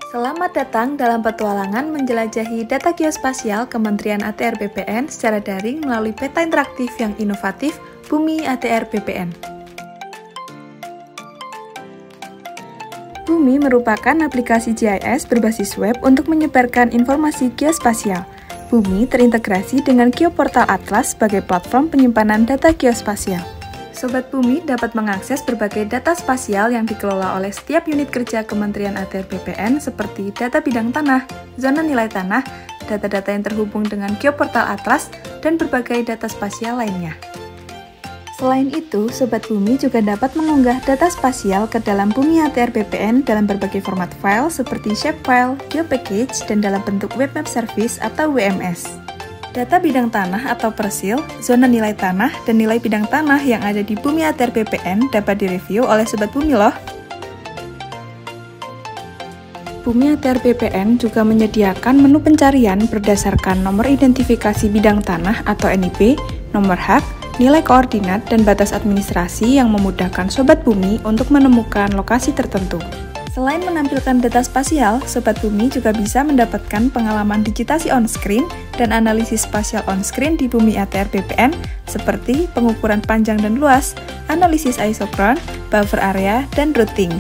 Selamat datang dalam petualangan menjelajahi data geospasial Kementerian ATR BPN secara daring melalui peta interaktif yang inovatif Bumi ATR BPN. Bumi merupakan aplikasi GIS berbasis web untuk menyebarkan informasi geospasial. Bumi terintegrasi dengan Geoportal Atlas sebagai platform penyimpanan data geospasial. Sobat Bumi dapat mengakses berbagai data spasial yang dikelola oleh setiap unit kerja Kementerian ATR BPN seperti data bidang tanah, zona nilai tanah, data-data yang terhubung dengan Geoportal Atlas, dan berbagai data spasial lainnya. Selain itu, Sobat Bumi juga dapat mengunggah data spasial ke dalam Bumi ATR BPN dalam berbagai format file seperti shapefile, geopackage, dan dalam bentuk web map service atau WMS. Data bidang tanah atau persil, zona nilai tanah, dan nilai bidang tanah yang ada di Bumi ATR BPN dapat direview oleh Sobat Bumi loh. Bumi ATR BPN juga menyediakan menu pencarian berdasarkan nomor identifikasi bidang tanah atau NIB, nomor hak, nilai koordinat, dan batas administrasi yang memudahkan Sobat Bumi untuk menemukan lokasi tertentu. Selain menampilkan data spasial, Sobat Bumi juga bisa mendapatkan pengalaman digitasi on-screen dan analisis spasial on-screen di Bumi ATR BPN seperti pengukuran panjang dan luas, analisis isochron, buffer area, dan routing.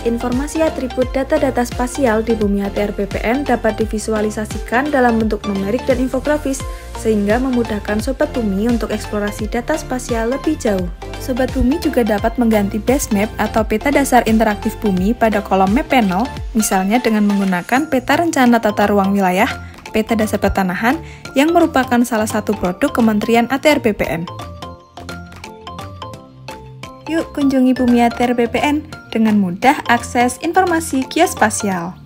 Informasi atribut data-data spasial di Bumi ATR BPN dapat divisualisasikan dalam bentuk numerik dan infografis, sehingga memudahkan Sobat Bumi untuk eksplorasi data spasial lebih jauh. Sobat Bumi juga dapat mengganti base map atau peta dasar interaktif Bumi pada kolom map panel, misalnya dengan menggunakan peta rencana tata ruang wilayah, peta dasar pertanahan, yang merupakan salah satu produk Kementerian ATR BPN. Yuk kunjungi Bumi ATR BPN dengan mudah akses informasi geospasial.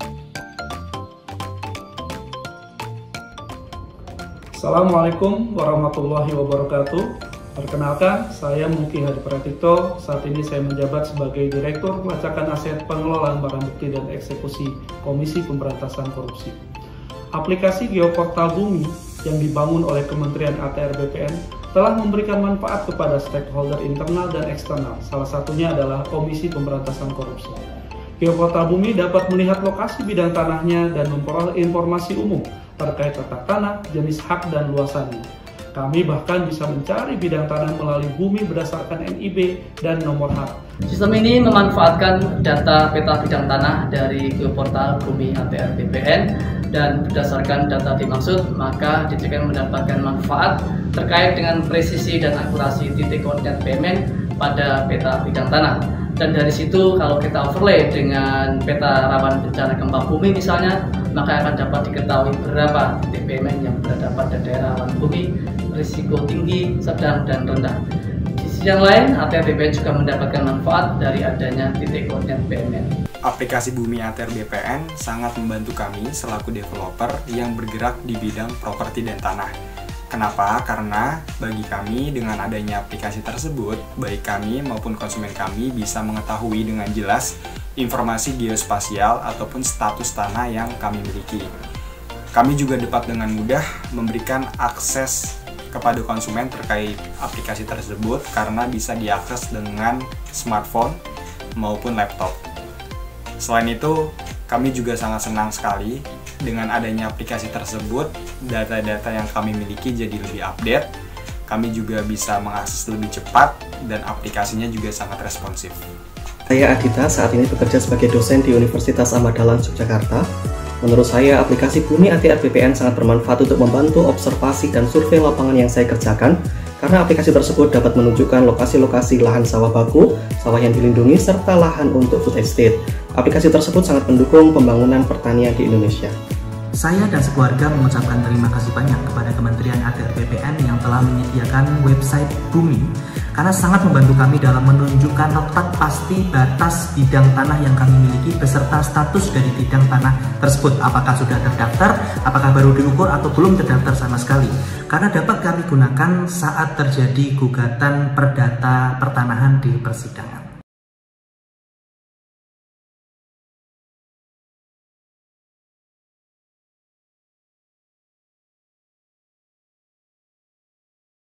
Assalamualaikum warahmatullahi wabarakatuh. Perkenalkan, saya Muki Hadi Pratikto. Saat ini saya menjabat sebagai Direktur Pelacakan Aset Pengelolaan Barang Bukti dan Eksekusi Komisi Pemberantasan Korupsi. Aplikasi Geoportal Bumi yang dibangun oleh Kementerian ATR BPN telah memberikan manfaat kepada stakeholder internal dan eksternal, salah satunya adalah Komisi Pemberantasan Korupsi. Geoportal Bumi dapat melihat lokasi bidang tanahnya dan memperoleh informasi umum terkait tata tanah, jenis hak, dan luasannya. Kami bahkan bisa mencari bidang tanah melalui Bumi berdasarkan NIB dan nomor hak. Sistem ini memanfaatkan data peta bidang tanah dari Geoportal Bumi ATR BPN, dan berdasarkan data dimaksud, maka DJPN mendapatkan manfaat terkait dengan presisi dan akurasi titik koordinat BMN pada peta bidang tanah. Dan dari situ kalau kita overlay dengan peta rawan bencana gempa bumi misalnya, maka akan dapat diketahui berapa titik BMN yang berada pada daerah rawan bumi, risiko tinggi, sedang, dan rendah. Di sisi yang lain, ATR BPN juga mendapatkan manfaat dari adanya titik koordinat BMN. Aplikasi Bumi ATR BPN sangat membantu kami selaku developer yang bergerak di bidang properti dan tanah. Kenapa? Karena bagi kami dengan adanya aplikasi tersebut, baik kami maupun konsumen kami bisa mengetahui dengan jelas informasi geospasial ataupun status tanah yang kami miliki. Kami juga dapat dengan mudah memberikan akses kepada konsumen terkait aplikasi tersebut karena bisa diakses dengan smartphone maupun laptop. Selain itu, kami juga sangat senang sekali dengan adanya aplikasi tersebut, data-data yang kami miliki jadi lebih update, kami juga bisa mengakses lebih cepat, dan aplikasinya juga sangat responsif. Saya Adita, saat ini bekerja sebagai dosen di Universitas Ahmad Dahlan, Yogyakarta. Menurut saya, aplikasi Bumi ATR BPN sangat bermanfaat untuk membantu observasi dan survei lapangan yang saya kerjakan, karena aplikasi tersebut dapat menunjukkan lokasi-lokasi lahan sawah baku, sawah yang dilindungi, serta lahan untuk food estate. Aplikasi tersebut sangat mendukung pembangunan pertanian di Indonesia. Saya dan sekeluarga mengucapkan terima kasih banyak kepada Kementerian ATR BPN yang telah menyediakan website Bumi, karena sangat membantu kami dalam menunjukkan letak pasti batas bidang tanah yang kami miliki beserta status dari bidang tanah tersebut, apakah sudah terdaftar, apakah baru diukur, atau belum terdaftar sama sekali, karena dapat kami gunakan saat terjadi gugatan perdata pertanahan di persidangan.